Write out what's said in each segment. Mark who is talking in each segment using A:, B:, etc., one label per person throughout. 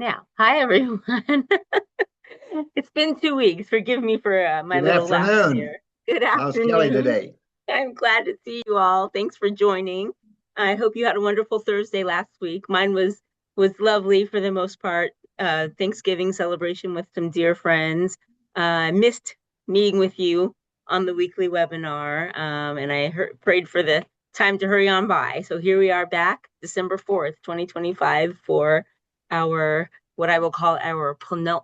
A: Now, hi everyone. It's been 2 weeks. Forgive me for my
B: Good
A: little lapse
B: afternoon.
A: there. Good
B: How's Kelly
A: afternoon.
B: today?
A: I'm glad to see you all. Thanks for joining. I hope you had a wonderful Thursday last week. Mine was lovely for the most part. Thanksgiving celebration with some dear friends. I missed meeting with you on the weekly webinar, and prayed for the time to hurry on by. So here we are back, December 4th, 2025, for our what I will call our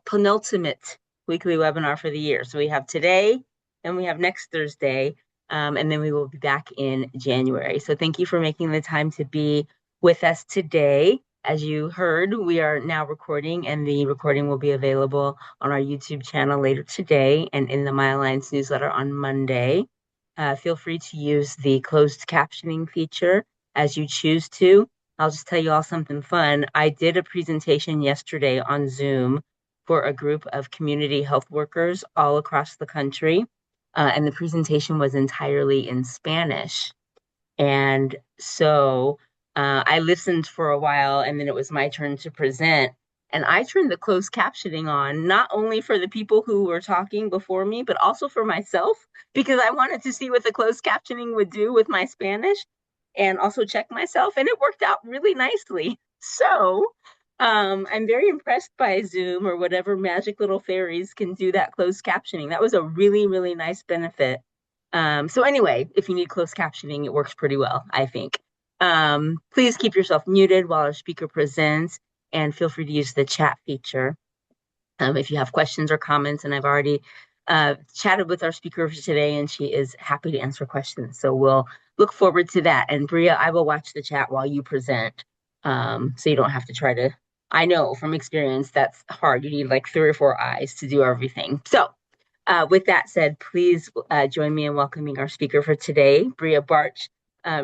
A: penultimate weekly webinar for the year. So we have today and we have next Thursday, and then we will be back in January. So thank you for making the time to be with us today. As you heard, we are now recording, and the recording will be available on our YouTube channel later today and in the My Alliance newsletter on Monday. Feel free to use the closed captioning feature as you choose to. I'll just tell you all something fun. I did a presentation yesterday on Zoom for a group of community health workers all across the country. And the presentation was entirely in Spanish. And so I listened for a while, and then it was my turn to present. And I turned the closed captioning on, not only for the people who were talking before me, but also for myself, because I wanted to see what the closed captioning would do with my Spanish and also check myself. And it worked out really nicely. So I'm very impressed by Zoom or whatever magic little fairies can do that closed captioning. That was a really, really nice benefit. So anyway, if you need closed captioning, it works pretty well, I think. Please keep yourself muted while our speaker presents and feel free to use the chat feature if you have questions or comments. And I've already chatted with our speaker for today, and she is happy to answer questions. So we'll look forward to that. And Bria, I will watch the chat while you present, so you don't have to try to. I know from experience that's hard. You need like 3 or 4 eyes to do everything. So with that said, please join me in welcoming our speaker for today. Bria Bartsch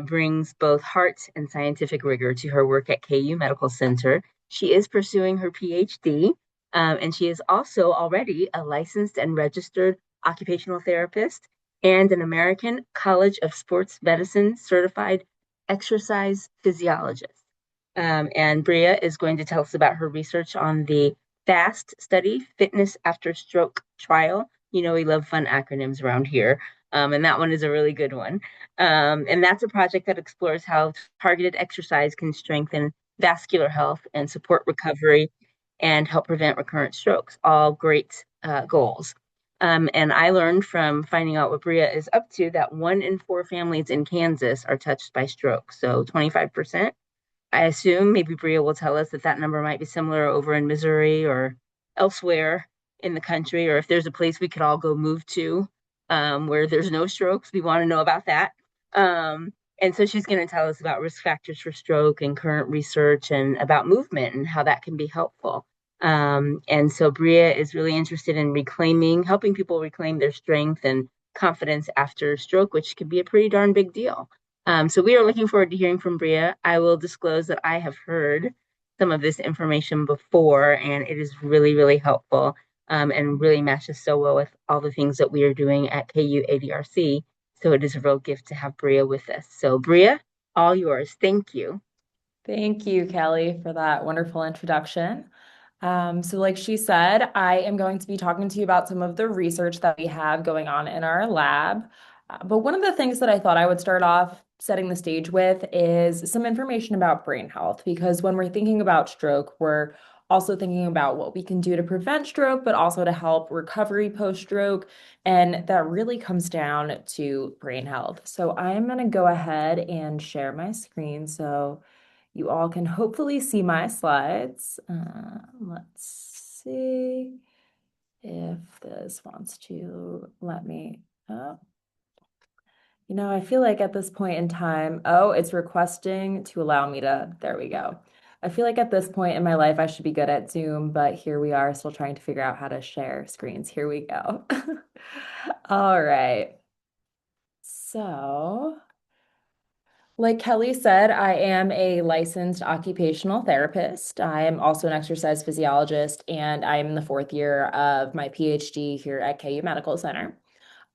A: brings both heart and scientific rigor to her work at KU Medical Center. She is pursuing her PhD, and she is also already a licensed and registered occupational therapist and an American College of Sports Medicine certified exercise physiologist. And Bria is going to tell us about her research on the FAST study, Fitness After Stroke Trial. You know, we love fun acronyms around here. And that one is a really good one. And that's a project that explores how targeted exercise can strengthen vascular health and support recovery and help prevent recurrent strokes. All great goals. And I learned from finding out what Bria is up to that 1 in 4 families in Kansas are touched by stroke. So 25%. I assume maybe Bria will tell us that that number might be similar over in Missouri or elsewhere in the country, or if there's a place we could all go move to where there's no strokes. We want to know about that. And so she's going to tell us about risk factors for stroke and current research and about movement and how that can be helpful. And so Bria is really interested in helping people reclaim their strength and confidence after stroke, which can be a pretty darn big deal. So we are looking forward to hearing from Bria. I will disclose that I have heard some of this information before, and it is really, really helpful and really matches so well with all the things that we are doing at KU ADRC. So it is a real gift to have Bria with us. So Bria, all yours. Thank you.
C: Thank you, Kelly, for that wonderful introduction. So like she said, I am going to be talking to you about some of the research that we have going on in our lab. But one of the things that I thought I would start off setting the stage with is some information about brain health, because when we're thinking about stroke, we're also thinking about what we can do to prevent stroke, but also to help recovery post-stroke. And that really comes down to brain health. So I'm going to go ahead and share my screen so you all can hopefully see my slides. Let's see if this wants to let me. Oh, I feel like at this point in time, oh, it's requesting to allow me to. There we go. I feel like at this point in my life, I should be good at Zoom, but here we are still trying to figure out how to share screens. Here we go. All right. So like Kelly said, I am a licensed occupational therapist. I am also an exercise physiologist, and I am in the 4th year of my PhD here at KU Medical Center.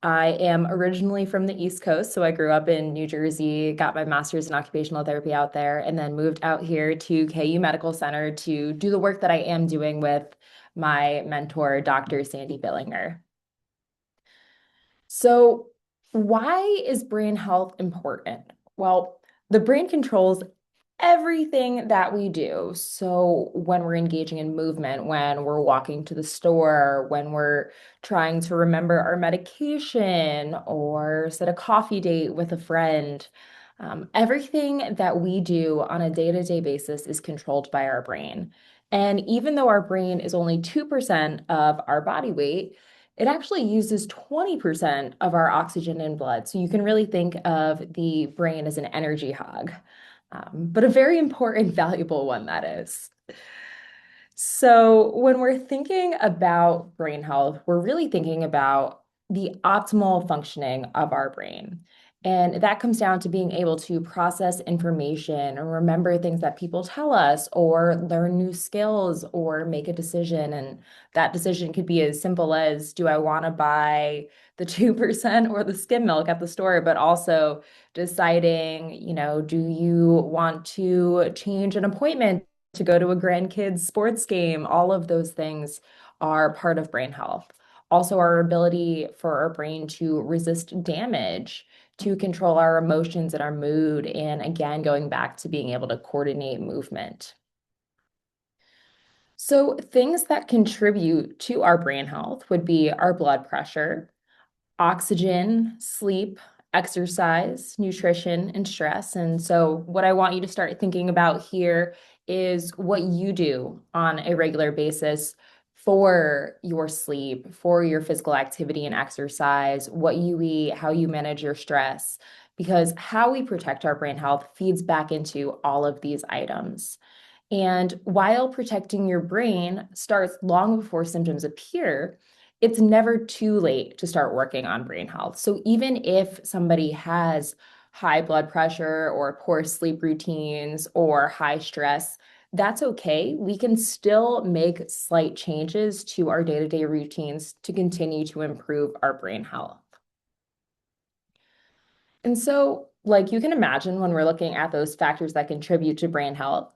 C: I am originally from the East Coast, so I grew up in New Jersey, got my master's in occupational therapy out there, and then moved out here to KU Medical Center to do the work that I am doing with my mentor, Dr. Sandy Billinger. So, why is brain health important? Well, the brain controls everything that we do. So when we're engaging in movement, when we're walking to the store, when we're trying to remember our medication or set a coffee date with a friend, everything that we do on a day-to-day basis is controlled by our brain. And even though our brain is only 2% of our body weight, it actually uses 20% of our oxygen in blood. So you can really think of the brain as an energy hog, but a very important, valuable one that is. So, when we're thinking about brain health, we're really thinking about the optimal functioning of our brain. And that comes down to being able to process information and remember things that people tell us, or learn new skills, or make a decision. And that decision could be as simple as, do I want to buy the 2% or the skim milk at the store? But also deciding, do you want to change an appointment to go to a grandkid's sports game? All of those things are part of brain health. Also, our ability for our brain to resist damage, to control our emotions and our mood, and again, going back to being able to coordinate movement. So, things that contribute to our brain health would be our blood pressure, oxygen, sleep, exercise, nutrition, and stress. And so, what I want you to start thinking about here is what you do on a regular basis for your sleep, for your physical activity and exercise, what you eat, how you manage your stress, because how we protect our brain health feeds back into all of these items. And while protecting your brain starts long before symptoms appear, it's never too late to start working on brain health. So even if somebody has high blood pressure or poor sleep routines or high stress, that's okay. We can still make slight changes to our day-to-day routines to continue to improve our brain health. And so, like you can imagine, when we're looking at those factors that contribute to brain health,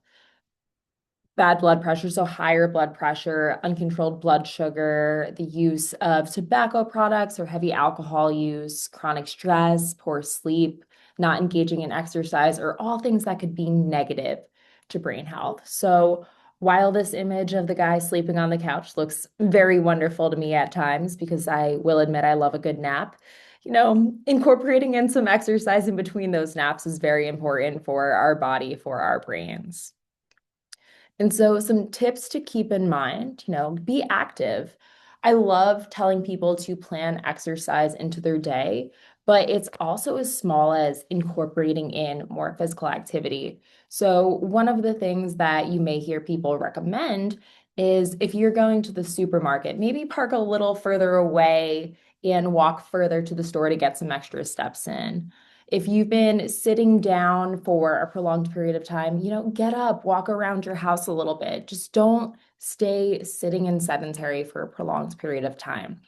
C: bad blood pressure, so higher blood pressure, uncontrolled blood sugar, the use of tobacco products or heavy alcohol use, chronic stress, poor sleep, not engaging in exercise, are all things that could be negative to brain health. So while this image of the guy sleeping on the couch looks very wonderful to me at times, because I will admit I love a good nap, incorporating in some exercise in between those naps is very important for our body, for our brains. And so, some tips to keep in mind, be active. I love telling people to plan exercise into their day, but it's also as small as incorporating in more physical activity. So, one of the things that you may hear people recommend is, if you're going to the supermarket, maybe park a little further away and walk further to the store to get some extra steps in. If you've been sitting down for a prolonged period of time, get up, walk around your house a little bit. Just don't stay sitting and sedentary for a prolonged period of time.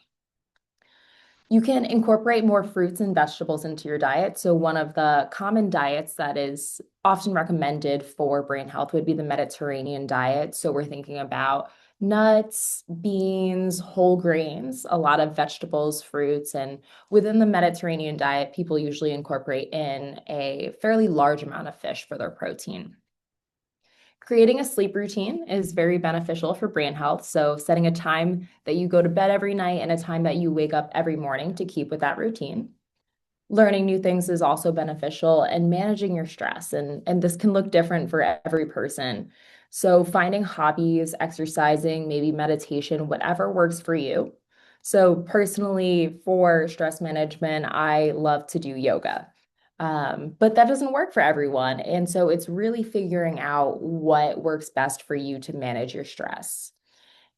C: You can incorporate more fruits and vegetables into your diet. So, one of the common diets that is often recommended for brain health would be the Mediterranean diet. So, we're thinking about nuts, beans, whole grains, a lot of vegetables, fruits. And within the Mediterranean diet, people usually incorporate in a fairly large amount of fish for their protein. Creating a sleep routine is very beneficial for brain health. So, setting a time that you go to bed every night and a time that you wake up every morning to keep with that routine. Learning new things is also beneficial, and managing your stress. And this can look different for every person. So, finding hobbies, exercising, maybe meditation, whatever works for you. So, personally, for stress management, I love to do yoga. But that doesn't work for everyone. And so it's really figuring out what works best for you to manage your stress.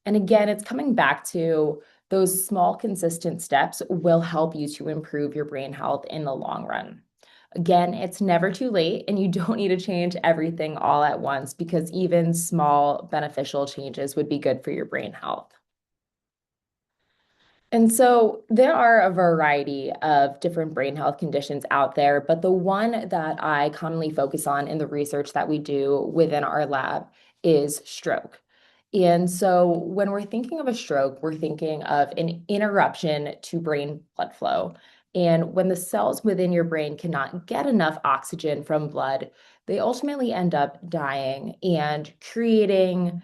C: And again, it's coming back to those small, consistent steps will help you to improve your brain health in the long run. Again, it's never too late, and you don't need to change everything all at once, because even small beneficial changes would be good for your brain health. And so there are a variety of different brain health conditions out there, but the one that I commonly focus on in the research that we do within our lab is stroke. And so when we're thinking of a stroke, we're thinking of an interruption to brain blood flow. And when the cells within your brain cannot get enough oxygen from blood, they ultimately end up dying and creating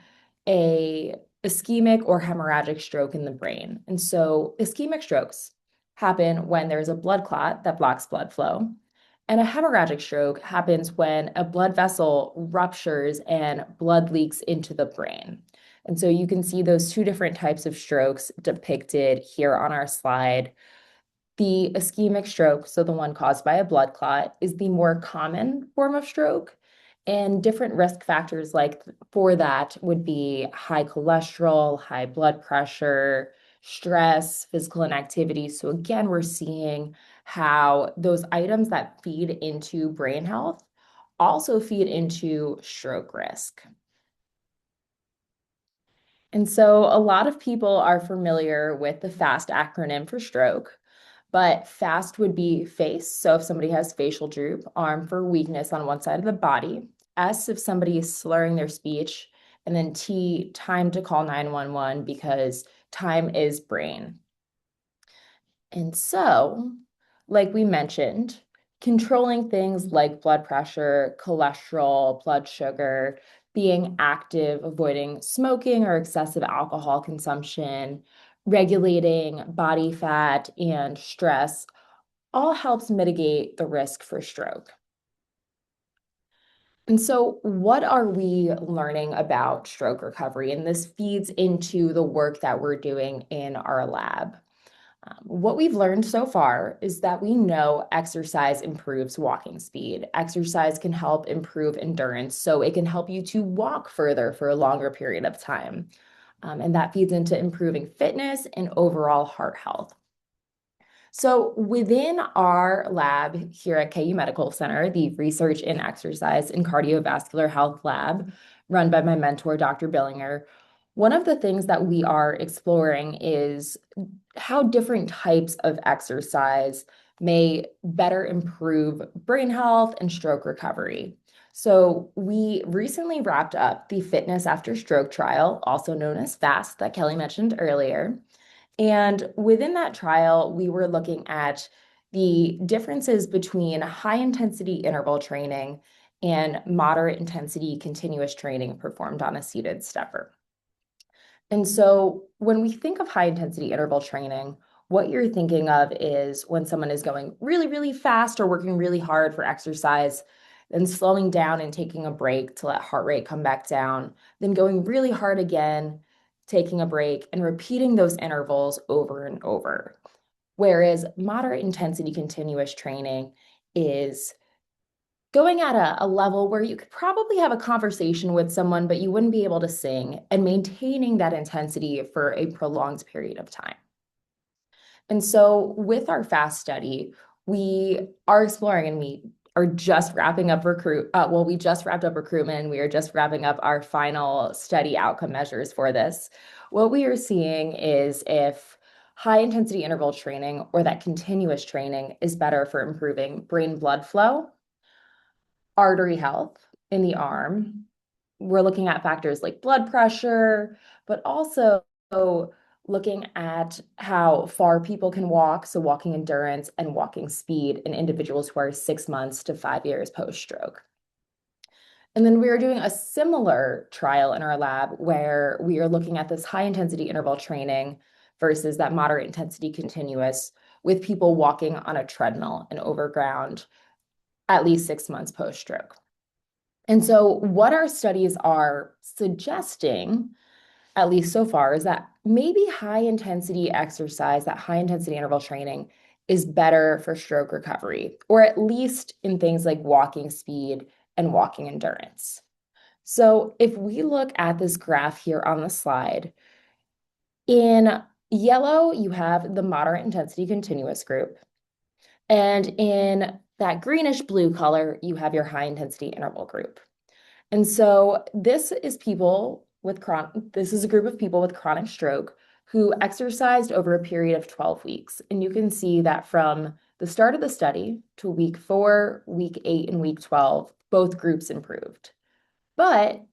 C: a ischemic or hemorrhagic stroke in the brain. And so ischemic strokes happen when there's a blood clot that blocks blood flow. And a hemorrhagic stroke happens when a blood vessel ruptures and blood leaks into the brain. And so you can see those two different types of strokes depicted here on our slide. The ischemic stroke, so the one caused by a blood clot, is the more common form of stroke. And different risk factors like for that would be high cholesterol, high blood pressure, stress, physical inactivity. So again, we're seeing how those items that feed into brain health also feed into stroke risk. And so a lot of people are familiar with the FAST acronym for stroke, but FAST would be face. So if somebody has facial droop, arm for weakness on one side of the body, S if somebody is slurring their speech, and then T, time to call 911 because time is brain. And so, like we mentioned, controlling things like blood pressure, cholesterol, blood sugar, being active, avoiding smoking or excessive alcohol consumption, regulating body fat and stress all helps mitigate the risk for stroke. And so, what are we learning about stroke recovery? And this feeds into the work that we're doing in our lab. What we've learned so far is that we know exercise improves walking speed. Exercise can help improve endurance, so it can help you to walk further for a longer period of time. And that feeds into improving fitness and overall heart health. So, within our lab here at KU Medical Center, the Research in Exercise and Cardiovascular Health Lab, run by my mentor, Dr. Billinger, one of the things that we are exploring is how different types of exercise may better improve brain health and stroke recovery. So, we recently wrapped up the Fitness After Stroke trial, also known as FAST, that Kelly mentioned earlier. And within that trial, we were looking at the differences between high intensity interval training and moderate intensity continuous training performed on a seated stepper. And so when we think of high intensity interval training, what you're thinking of is when someone is going really, really fast or working really hard for exercise, then slowing down and taking a break to let heart rate come back down, then going really hard again, taking a break, and repeating those intervals over and over. Whereas moderate intensity continuous training is going at a level where you could probably have a conversation with someone, but you wouldn't be able to sing, and maintaining that intensity for a prolonged period of time. And so with our FAST study, we are exploring and we are just wrapping up we just wrapped up recruitment and we are just wrapping up our final study outcome measures for this. What we are seeing is if high intensity interval training or that continuous training is better for improving brain blood flow, artery health in the arm. We're looking at factors like blood pressure, but also looking at how far people can walk, so walking endurance and walking speed in individuals who are 6 months to 5 years post-stroke. And then we are doing a similar trial in our lab where we are looking at this high intensity interval training versus that moderate intensity continuous with people walking on a treadmill and overground at least 6 months post-stroke. And so, what our studies are suggesting, at least so far, is that maybe high intensity exercise, that high intensity interval training, is better for stroke recovery, or at least in things like walking speed and walking endurance. So, if we look at this graph here on the slide, in yellow, you have the moderate intensity continuous group. And in that greenish blue color, you have your high intensity interval group. And so this is a group of people with chronic stroke who exercised over a period of 12 weeks. And you can see that from the start of the study to week 4, week 8, and week 12, both groups improved. But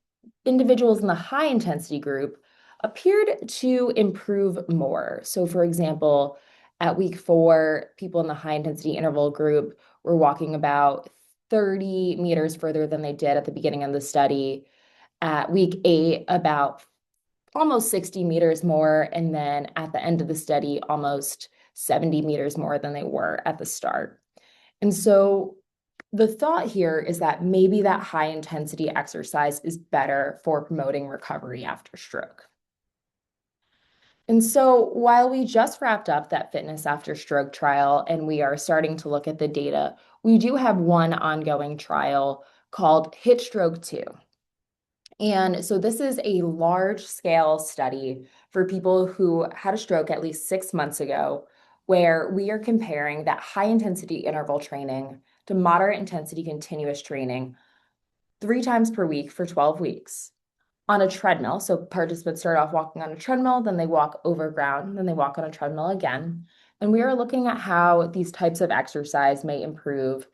C: individuals in the high intensity group appeared to improve more. So, for example, at week 4, people in the high intensity interval group were walking about 30 meters further than they did at the beginning of the study. At week 8, about almost 60 meters more. And then at the end of the study, almost 70 meters more than they were at the start. And so the thought here is that maybe that high intensity exercise is better for promoting recovery after stroke. And so while we just wrapped up that fitness after stroke trial and we are starting to look at the data, we do have one ongoing trial called Hit Stroke 2. And so this is a large scale study for people who had a stroke at least 6 months ago, where we are comparing that high intensity interval training to moderate intensity continuous training 3 times per week for 12 weeks on a treadmill. So participants start off walking on a treadmill, then they walk over ground, then they walk on a treadmill again. And we are looking at how these types of exercise may improve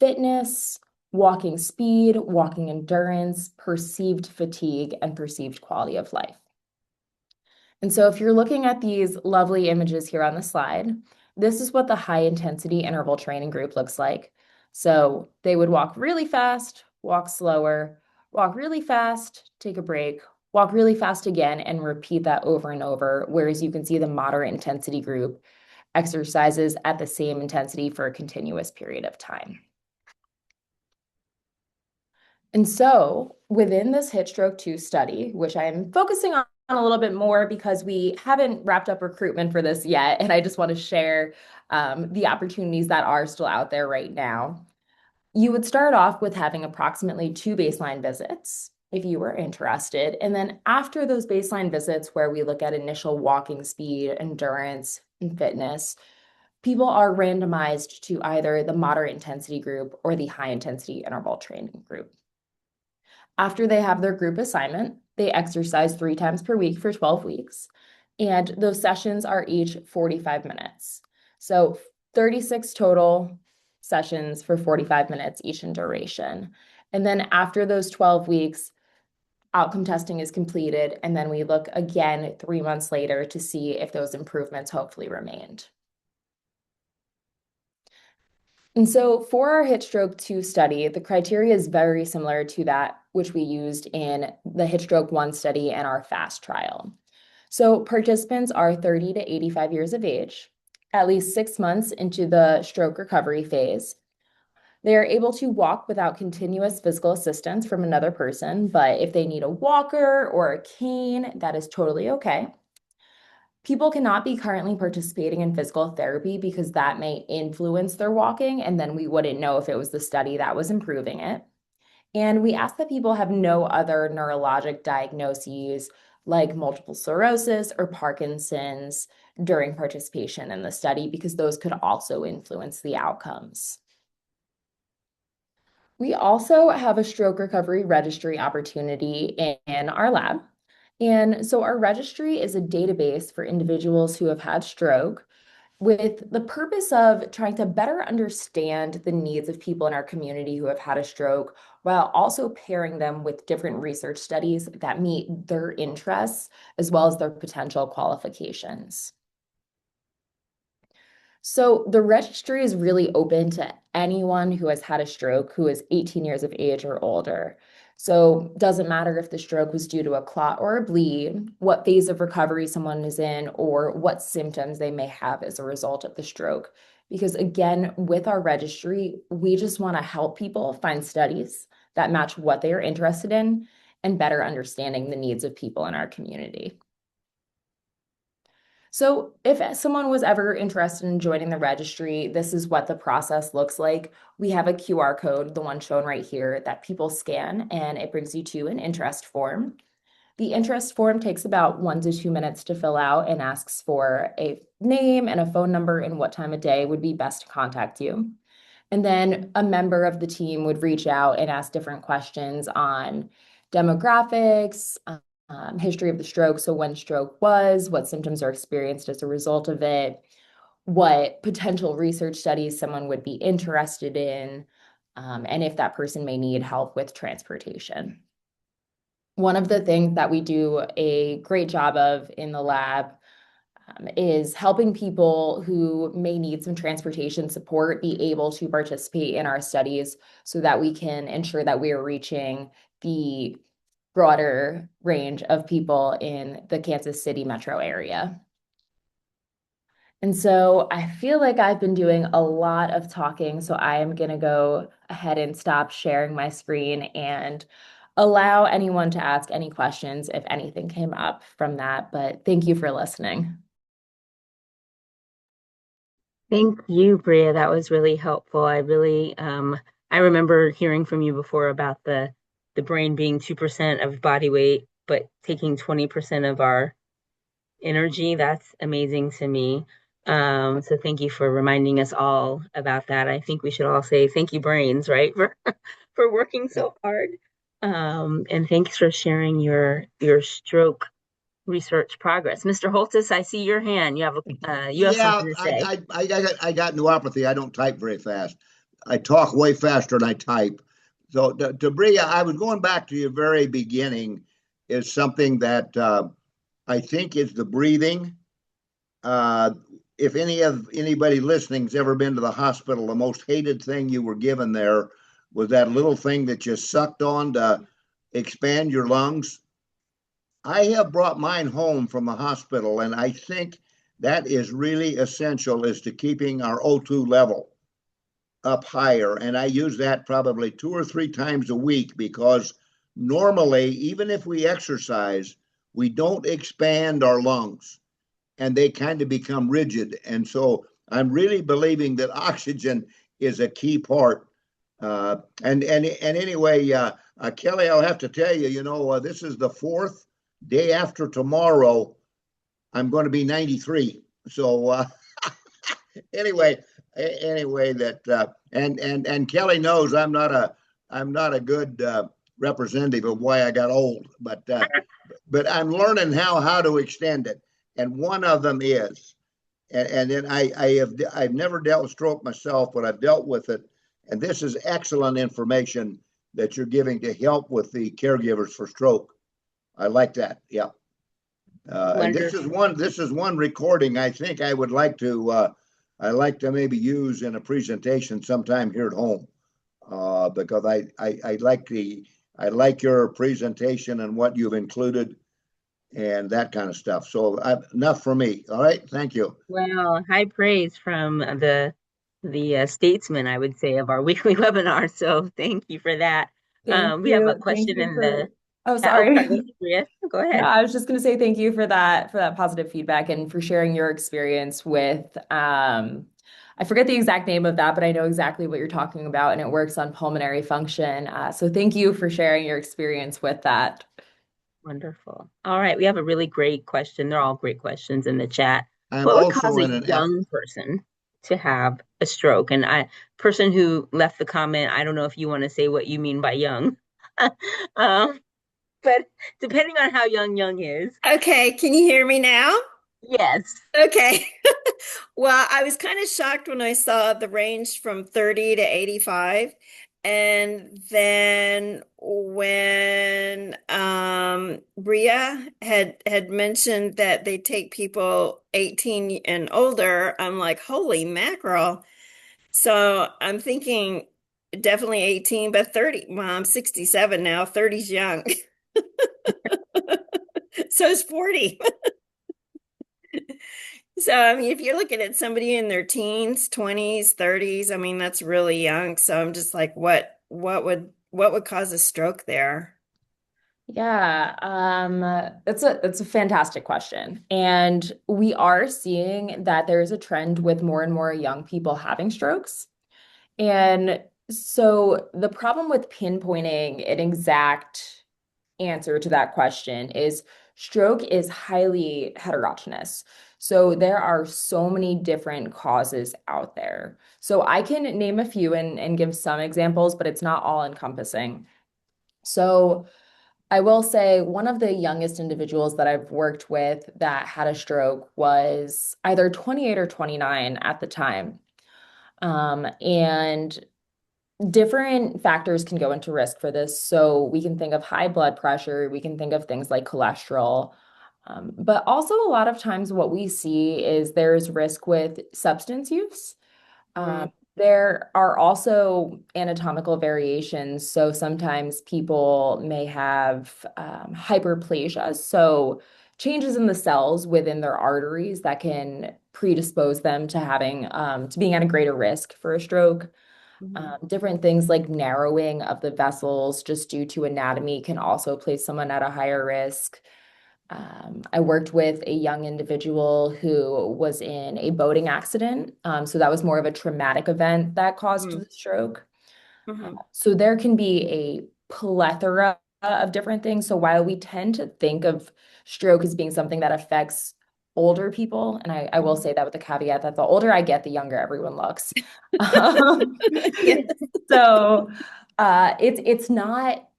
C: fitness, walking speed, walking endurance, perceived fatigue, and perceived quality of life. And so if you're looking at these lovely images here on the slide, this is what the high intensity interval training group looks like. So they would walk really fast, walk slower, walk really fast, take a break, walk really fast again, and repeat that over and over. Whereas you can see the moderate intensity group exercises at the same intensity for a continuous period of time. And so within this Hit Stroke 2 study, which I am focusing on a little bit more because we haven't wrapped up recruitment for this yet, and I just want to share the opportunities that are still out there right now. You would start off with having approximately 2 baseline visits if you were interested. And then after those baseline visits, where we look at initial walking speed, endurance, and fitness, people are randomized to either the moderate intensity group or the high intensity interval training group. After they have their group assignment, they exercise 3 times per week for 12 weeks. And those sessions are each 45 minutes. So 36 total sessions for 45 minutes each in duration. And then after those 12 weeks, outcome testing is completed. And then we look again 3 months later to see if those improvements hopefully remained. And so for our Hit Stroke 2 study, the criteria is very similar to that which we used in the Hit Stroke 1 study and our FAST trial. So participants are 30 to 85 years of age, at least 6 months into the stroke recovery phase. They are able to walk without continuous physical assistance from another person, but if they need a walker or a cane, that is totally okay. People cannot be currently participating in physical therapy because that may influence their walking, and then we wouldn't know if it was the study that was improving it. And we ask that people have no other neurologic diagnoses like multiple sclerosis or Parkinson's during participation in the study, because those could also influence the outcomes. We also have a stroke recovery registry opportunity in our lab. And so our registry is a database for individuals who have had stroke with the purpose of trying to better understand the needs of people in our community who have had a stroke, while also pairing them with different research studies that meet their interests as well as their potential qualifications. So the registry is really open to anyone who has had a stroke who is 18 years of age or older. So it doesn't matter if the stroke was due to a clot or a bleed, what phase of recovery someone is in, or what symptoms they may have as a result of the stroke. Because again, with our registry, we just want to help people find studies that match what they are interested in and better understanding the needs of people in our community. So if someone was ever interested in joining the registry, this is what the process looks like. We have a QR code, the one shown right here, that people scan, and it brings you to an interest form. The interest form takes about 1 to 2 minutes to fill out and asks for a name and a phone number and what time of day would be best to contact you. And then a member of the team would reach out and ask different questions on demographics, history of the stroke. So when stroke was, what symptoms are experienced as a result of it, what potential research studies someone would be interested in, and if that person may need help with transportation. One of the things that we do a great job of in the lab is helping people who may need some transportation support be able to participate in our studies so that we can ensure that we are reaching the broader range of people in the Kansas City metro area. And so I feel like I've been doing a lot of talking, so I am going to go ahead and stop sharing my screen and allow anyone to ask any questions if anything came up from that. But thank you for listening.
A: Thank you, Bria. That was really helpful. I remember hearing from you before about the brain being 2% of body weight, but taking 20% of our energy. That's amazing to me. So thank you for reminding us all about that. I think we should all say thank you, brains, right, for for working so hard. And thanks for sharing your stroke research progress. Mr. Holtis, I see your hand. You have
B: Yeah,
A: something to say.
B: I got neuropathy. I don't type very fast. I talk way faster than I type. So to Bria, I was going back to your very beginning. Is something that I think is the breathing. Uh, if anybody listening's ever been to the hospital, the most hated thing you were given there was that little thing that you sucked on to expand your lungs. I have brought mine home from the hospital, and I think that is really essential as to keeping our O2 level up higher. And I use that probably 2 or 3 times a week because normally, even if we exercise, we don't expand our lungs and they kind of become rigid. And so I'm really believing that oxygen is a key part. And anyway, Kelly, I'll have to tell you, this is the fourth day after tomorrow. I'm going to be 93. So anyway, that and Kelly knows I'm not a good representative of why I got old, but I'm learning how to extend it, and one of them is, and then I've never dealt with stroke myself, but I've dealt with it, and this is excellent information that you're giving to help with the caregivers for stroke. I like that. Yeah. And this is
A: Wonderful.
B: one recording I think I like to maybe use in a presentation sometime here at home, because I like your presentation and what you've included and that kind of stuff. So enough for me. All right, thank you.
A: Well, high praise from the statesman, I would say, of our weekly webinar. So thank you for that.
C: Thank
A: We have a
C: you. Thank
A: question
C: you
A: in
C: for,
A: the
C: oh,
A: chat. Oh,
C: sorry.
A: pardon me, Bria. Go
C: No,
A: ahead.
C: I was just going to say thank you for that positive feedback and for sharing your experience with I forget the exact name of that, but I know exactly what you're talking about, and it works on pulmonary function. So thank you for sharing your experience with that.
A: Wonderful. All right, we have a really great question. They're all great questions in the chat.
B: I'm
A: What would cause
B: also
A: a
B: in an F.
A: young person to have a stroke? And person who left the comment, I don't know if you want to say what you mean by young. um, but depending on how young is,
D: Okay, can you hear me now?
A: yes.
D: Okay. Well, I was kind of shocked when I saw the range from 30 to 85. And then when Bria had mentioned that they take people 18 and older, I'm like, holy mackerel. So I'm thinking definitely 18, but 30. Well, I'm 67 now. 30's young. So is 40. So, I mean, if you're looking at somebody in their teens, 20s, 30s, I mean, that's really young. So I'm just like, what would cause a stroke there?
C: Yeah, that's a fantastic question. And we are seeing that there's a trend with more and more young people having strokes. And so the problem with pinpointing an exact answer to that question is stroke is highly heterogeneous. So there are so many different causes out there. So I can name a few and give some examples, but it's not all encompassing. So I will say one of the youngest individuals that I've worked with that had a stroke was either 28 or 29 at the time. And different factors can go into risk for this. So we can think of high blood pressure, we can think of things like cholesterol. But also, a lot of times, what we see is there's risk with substance use.
A: Mm,
C: There are also anatomical variations. So sometimes people may have hyperplasia. So changes in the cells within their arteries that can predispose them to having to being at a greater risk for a stroke.
A: mhm,
C: Different things like narrowing of the vessels just due to anatomy can also place someone at a higher risk. I worked with a young individual who was in a boating accident. So that was more of a traumatic event that caused
A: mm,
C: the stroke.
D: Mhm.
C: So there can be a plethora of different things. So while we tend to think of stroke as being something that affects older people, and I will
A: mhm.
C: say that with the caveat that the older I get, the younger everyone looks. Um,
D: Yes.
C: so it's not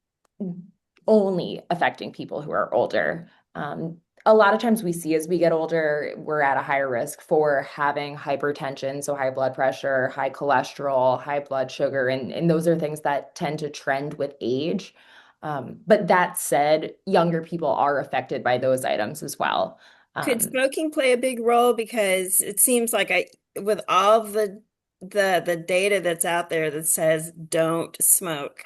C: only affecting people who are older. A lot of times we see as we get older, we're at a higher risk for having hypertension, so high blood pressure, high cholesterol, high blood sugar, and those are things that tend to trend with age. But that said, younger people are affected by those items as well.
D: Could
C: Um,
D: smoking play a big role? Because it seems like with all the data that's out there that says don't smoke,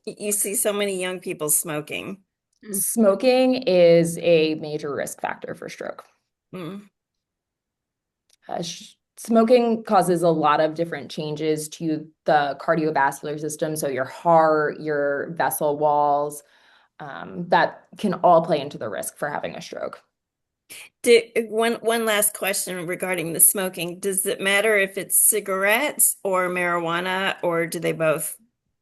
D: you see so many young people smoking.
A: Mm.
C: Smoking is a major risk factor for stroke.
D: Mm.
C: Smoking causes a lot of different changes to the cardiovascular system, so your heart, your vessel walls, that can all play into the risk for having a stroke.
D: One last question regarding the smoking. Does it matter if it's cigarettes or marijuana, or do they both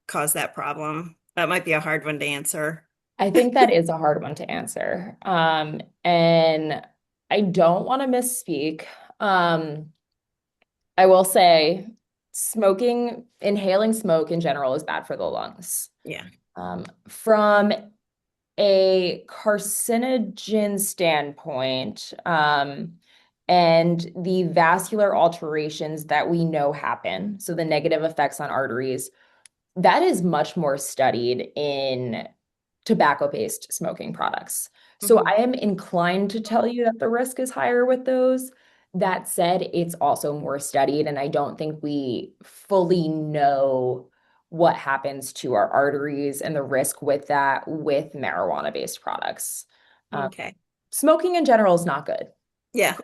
D: cause that problem? That might be a hard one to answer.
C: I think that is a hard one to answer. And I don't want to misspeak. Um, I will say inhaling smoke in general is bad for the lungs.
D: Yeah.
C: From a carcinogen standpoint, and the vascular alterations that we know happen, so the negative effects on arteries, that is much more studied in tobacco-based smoking products. So
D: Mhm.
C: I am inclined to tell you that the risk is higher with those. That said, it's also more studied, and I don't think we fully know what happens to our arteries and the risk with that with marijuana-based products. Um,
D: Okay.
C: Smoking in general is not good.
D: Yeah.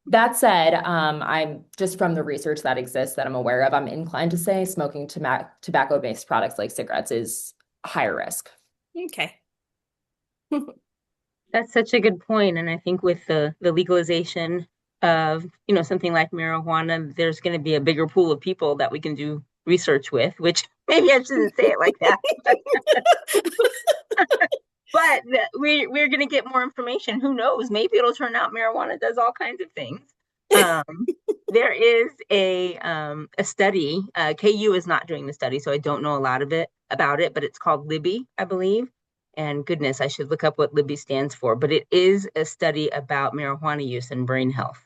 C: That said, I'm just from the research that exists that I'm aware of, I'm inclined to say smoking tobacco-based products like cigarettes is higher risk.
D: Okay.
A: That's such a good point. And I think with the legalization of, something like marijuana, there's going to be a bigger pool of people that we can do research with, which maybe I shouldn't say it like that. But we're going to get more information. Who knows? Maybe it'll turn out marijuana does all kinds of things. Um, there is a study. KU is not doing the study, so I don't know a lot of it about it. But it's called Libby, I believe. And goodness, I should look up what Libby stands for. But it is a study about marijuana use and brain health.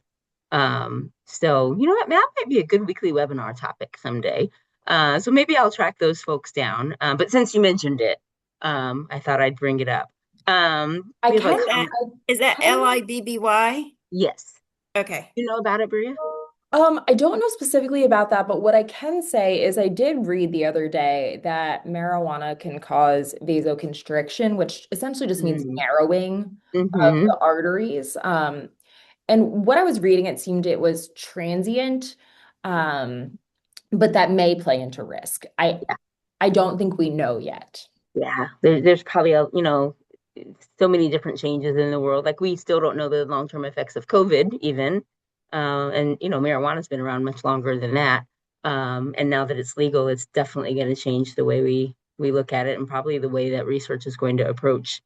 A: So you know what? That might be a good weekly webinar topic someday. So maybe I'll track those folks down. But since you mentioned it, I thought I'd bring it up.
C: I
A: We have a
C: can,
D: Is that
A: comment.
D: is that
C: kind of,
D: Libby?
A: Yes.
D: Okay.
A: You know about it, Bria?
C: I don't know specifically about that, but what I can say is I did read the other day that marijuana can cause vasoconstriction, which essentially just means
A: Mm.
C: narrowing of
A: Mm-hmm.
C: the arteries. And what I was reading, it seemed it was transient, um, but that may play into risk.
A: Yeah.
C: I don't think we know yet.
A: Yeah. There's probably so many different changes in the world. Like we still don't know the long-term effects of COVID even. And marijuana's been around much longer than that. And now that it's legal, it's definitely going to change the way we look at it and probably the way that research is going to approach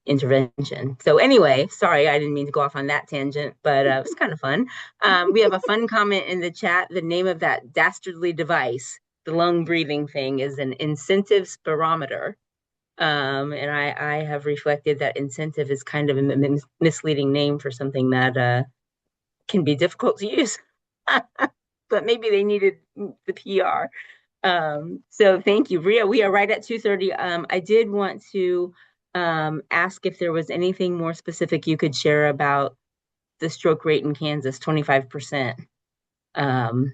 A: intervention. So anyway, sorry, I didn't mean to go off on that tangent, but it was kind of fun. We have a fun comment in the chat. The name of that dastardly device, the lung breathing thing, is an incentive spirometer. And I have reflected that incentive is kind of a misleading name for something that can be difficult to use. But maybe they needed the PR. So thank you, Bria. We are right at 2:30. I did want to ask if there was anything more specific you could share about the stroke rate in Kansas. 25% um,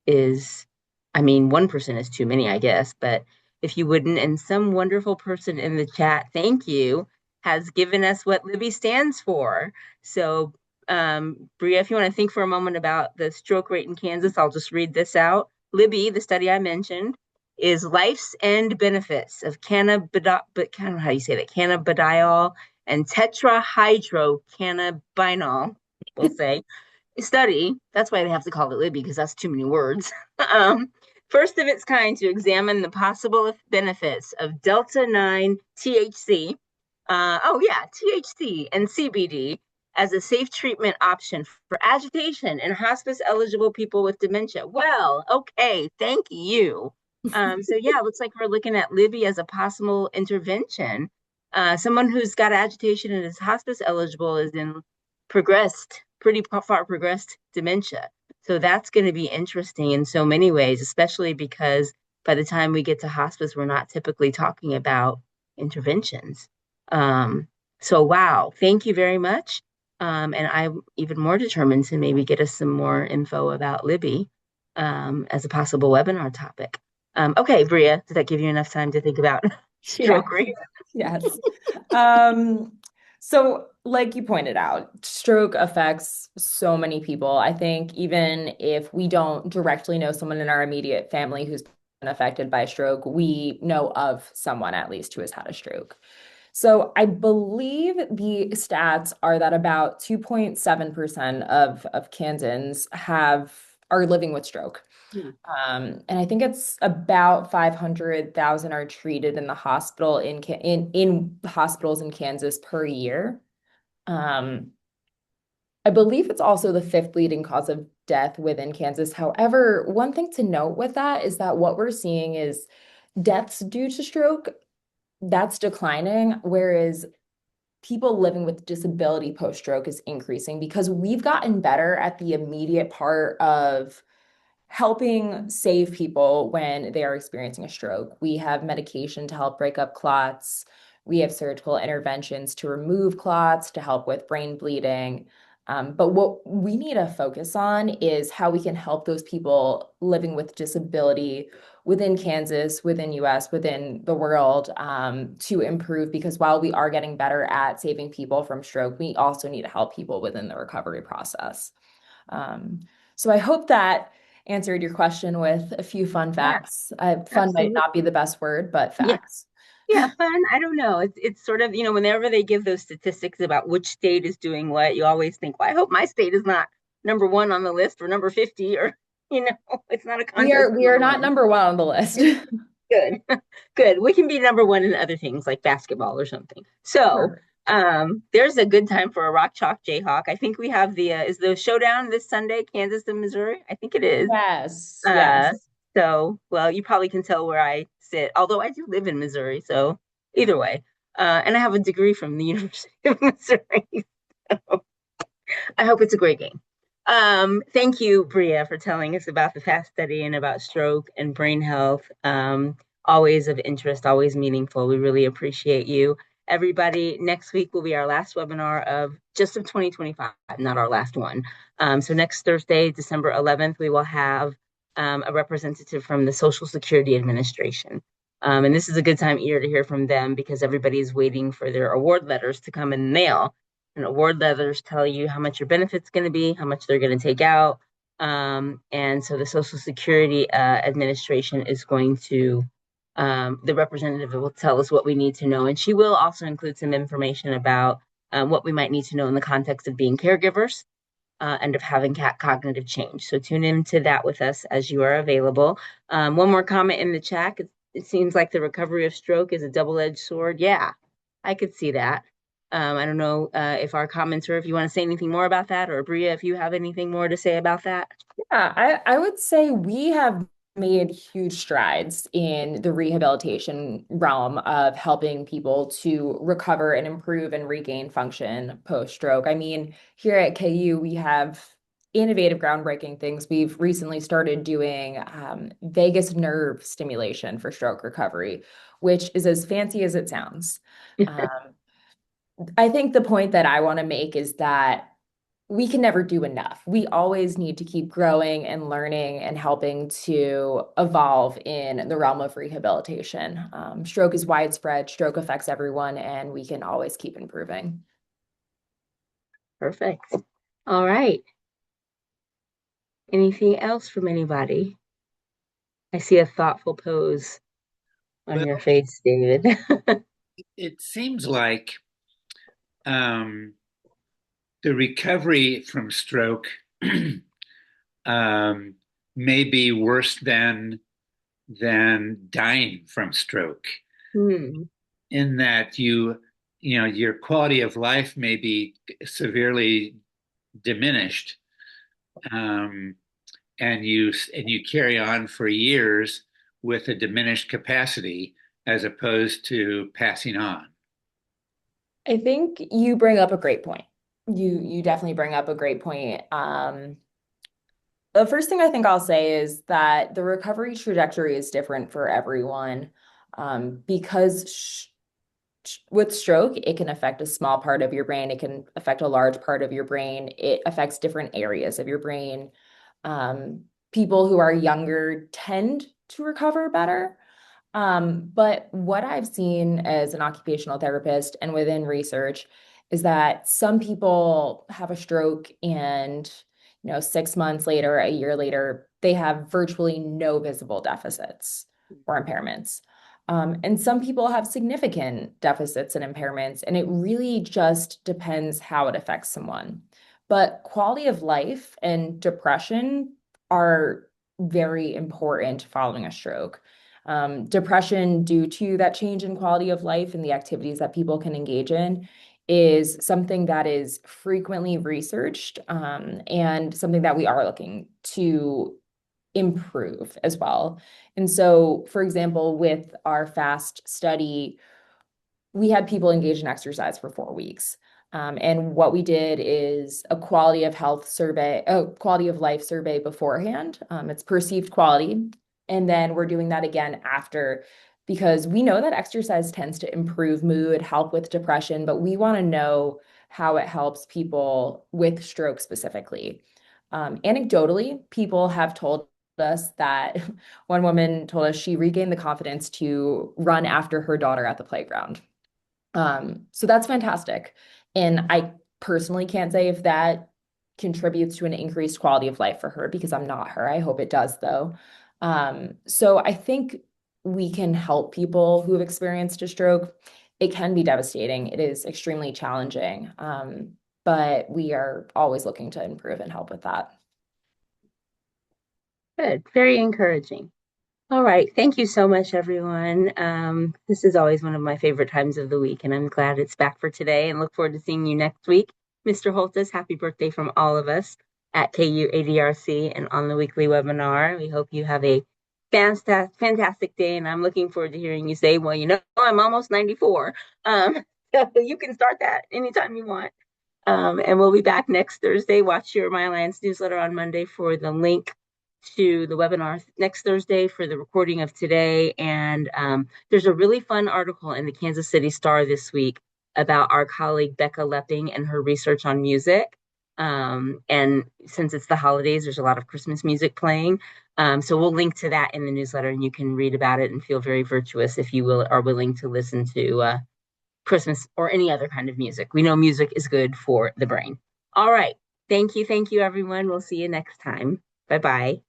A: is, I mean, 1% is too many, I guess, but if you wouldn't, and some wonderful person in the chat, thank you, has given us what Libby stands for. So, Bria, if you want to think for a moment about the stroke rate in Kansas, I'll just read this out. Libby, the study I mentioned, is life's end benefits of cannabidiol, but kind of how you say that, cannabidiol and tetrahydrocannabinol, we'll say, study, that's why they have to call it Libby, because that's too many words. um, First of its kind to examine the possible benefits of Delta 9 THC, THC and CBD as a safe treatment option for agitation in hospice eligible people with dementia. Well, okay, thank you. It looks like we're looking at Libby as a possible intervention. Someone who's got agitation and is hospice eligible is in pretty far progressed dementia. So that's going to be interesting in so many ways, especially because by the time we get to hospice, we're not typically talking about interventions. Wow, thank you very much. And I'm even more determined to maybe get us some more info about Libby as a possible webinar topic. Okay, Bria, did that give you enough time to think about
C: Yeah.
A: stroke rate?
C: Yes. So like you pointed out, stroke affects so many people. I think even if we don't directly know someone in our immediate family who's been affected by stroke, we know of someone at least who has had a stroke. So I believe the stats are that about 2.7% of Kansans are living with stroke.
A: Hmm.
C: And I think it's about 500,000 are treated in the hospital in hospitals in Kansas per year. Um, I believe it's also the fifth leading cause of death within Kansas. However, one thing to note with that is that what we're seeing is deaths due to stroke, that's declining, whereas people living with disability post-stroke is increasing because we've gotten better at the immediate part of helping save people when they are experiencing a stroke. We have medication to help break up clots. We have surgical interventions to remove clots, to help with brain bleeding. But what we need to focus on is how we can help those people living with disability within Kansas, within US, within the world to improve. Because while we are getting better at saving people from stroke, we also need to help people within the recovery process. So I hope that answered your question with a few fun
A: Yeah,
C: facts. Fun might
A: absolutely.
C: not be the best word, but
A: Yeah.
C: facts.
A: Yeah, fun. I don't know. It's sort of, whenever they give those statistics about which state is doing what, you always think, well, I hope my state is not number one on the list or number 50 or, it's not a
C: We
A: contest
C: are
A: for
C: we are
A: number
C: not
A: one.
C: number one on the list.
A: Good. Good. We can be number one in other things like basketball or something. So,
C: Perfect.
A: there's a good time for a Rock Chalk Jayhawk. I think we have is the showdown this Sunday, Kansas and Missouri? I think it is.
C: Yes,
A: Uh,
C: yes.
A: well, you probably can tell where I sit, although I do live in Missouri. So either way, and I have a degree from the University of Missouri. So I hope it's a great game. Thank you, Bria, for telling us about the FAST study and about stroke and brain health. Always of interest, always meaningful. We really appreciate you. Everybody, next week will be our last webinar of 2025, not our last one. So next Thursday, December 11th, we will have a representative from the Social Security Administration. And this is a good time here to hear from them because everybody is waiting for their award letters to come in the mail. And award letters tell you how much your benefit's going to be, how much they're going to take out. And so the Social Security Administration is going to, the representative will tell us what we need to know. And she will also include some information about what we might need to know in the context of being caregivers and of having cognitive change. So tune into that with us as you are available. One more comment in the chat. It seems like the recovery of stroke is a double-edged sword. Yeah, I could see that. I don't know if our commenter, if you want to say anything more about that, or Bria, if you have anything more to say about that.
C: Yeah, I would say we have made huge strides in the rehabilitation realm of helping people to recover and improve and regain function post-stroke. I mean, here at KU, we have innovative, groundbreaking things. We've recently started doing vagus nerve stimulation for stroke recovery, which is as fancy as it sounds. Um, I think the point that I want to make is that we can never do enough. We always need to keep growing and learning and helping to evolve in the realm of rehabilitation. Stroke is widespread, stroke affects everyone, and we can always keep improving.
A: Perfect. All right. Anything else from anybody? I see a thoughtful pose on your
E: Well,
A: face, David.
E: it seems like um, the recovery from stroke um, may be worse than dying from stroke,
A: Hmm.
E: in that your quality of life may be severely diminished, um, and you carry on for years with a diminished capacity as opposed to passing on.
C: I think you bring up a great point. You definitely bring up a great point. The first thing I think I'll say is that the recovery trajectory is different for everyone, because with stroke, it can affect a small part of your brain. It can affect a large part of your brain. It affects different areas of your brain. People who are younger tend to recover better. But what I've seen as an occupational therapist and within research is that some people have a stroke and, 6 months later, a year later, they have virtually no visible deficits or impairments. And some people have significant deficits and impairments, and it really just depends how it affects someone. But quality of life and depression are very important following a stroke. Depression due to that change in quality of life and the activities that people can engage in is something that is frequently researched, and something that we are looking to improve as well. And so, for example, with our FAST study, we had people engage in exercise for 4 weeks. And what we did is a quality of health survey, a quality of life survey beforehand. It's perceived quality. And then we're doing that again after, because we know that exercise tends to improve mood, help with depression, but we want to know how it helps people with stroke specifically. Anecdotally, people have told us that one woman told us she regained the confidence to run after her daughter at the playground. So that's fantastic. And I personally can't say if that contributes to an increased quality of life for her because I'm not her. I hope it does, though. So I think we can help people who have experienced a stroke. It can be devastating. It is extremely challenging. But we are always looking to improve and help with that.
A: Good. Very encouraging. All right. Thank you so much, everyone. This is always one of my favorite times of the week, and I'm glad it's back for today and look forward to seeing you next week. Mr. Holtis, happy birthday from all of us at KU ADRC and on the weekly webinar. We hope you have a fantastic day, and I'm looking forward to hearing you say, well, I'm almost 94. So you can start that anytime you want. And we'll be back next Thursday. Watch your My Alliance newsletter on Monday for the link to the webinar next Thursday for the recording of today. And there's a really fun article in the Kansas City Star this week about our colleague Becca Lepping and her research on music. And since it's the holidays, there's a lot of Christmas music playing. So we'll link to that in the newsletter, and you can read about it and feel very virtuous if you are willing to listen to Christmas or any other kind of music. We know music is good for the brain. All right. Thank you. Thank you, everyone. We'll see you next time. Bye bye.